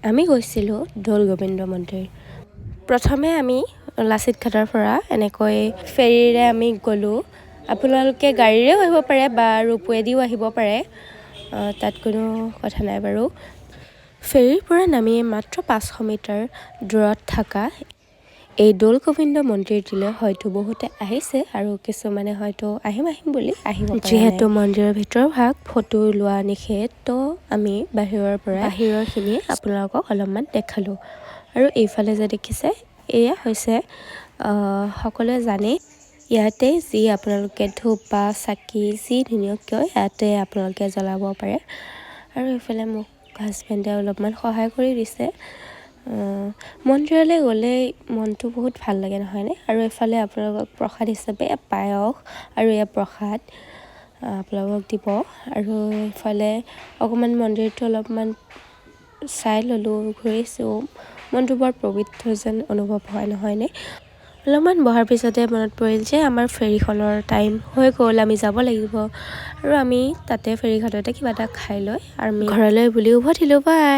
আমি গৈছিলোঁ দৌল গোবিন্দ মন্দিৰ। প্ৰথমে আমি লাচিত ঘাটৰ পৰা এনেকৈ ফেৰীৰে আমি গ'লোঁ। আপোনালোকে গাড়ীৰেও আহিব পাৰে বা ৰোপৱেদিও আহিব পাৰে, তাত কোনো কথা নাই বাৰু। ফেৰীৰ পৰা নামি মাত্ৰ 500 মিটাৰ দূৰত থকা এই দৌল গোবিন্দ মন্দিৰটিলৈ হয়তো বহুতে আহিছে আৰু কিছুমানে হয়তো আহিম বুলি আহিব পাৰে। যিহেতু মন্দিৰৰ ভিতৰৰ ভাগ ফটো লোৱা নিষেধ, তো আমি বাহিৰৰখিনি আপোনালোকক অলপমান দেখালোঁ। আৰু এইফালে যে দেখিছে, এয়া হৈছে সকলোৱে জানে ইয়াতে যি আপোনালোকে ধূপ বা চাকি যি নিনিয়ক কিয় ইয়াতে আপোনালোকে জ্বলাব পাৰে। আৰু এইফালে মোক হাজবেণ্ডে অলপমান সহায় কৰি দিছে। মন্দিৰলৈ গ'লে মনটো বহুত ভাল লাগে নহয়নে? আৰু এইফালে আপোনালোকক প্ৰসাদ হিচাপে পায়স আৰু এয়া প্ৰসাদ আপোনালোকক দিব। আৰু এইফালে অকণমান মন্দিৰটো অলপমান চাই ল'লোঁ, ঘূৰিছোঁ। মনটো বৰ পবিত্ৰ যেন অনুভৱ হয় নহয়নে? অলপমান বহাৰ পিছতে মনত পৰিল যে আমাৰ ফেৰীখনৰ টাইম হৈ গ'ল, আমি যাব লাগিব। আৰু আমি তাতে ফেৰীঘাটতে কিবা এটা খাই লৈ আমি ঘৰলৈ বুলি উভতিলোঁ। বাই।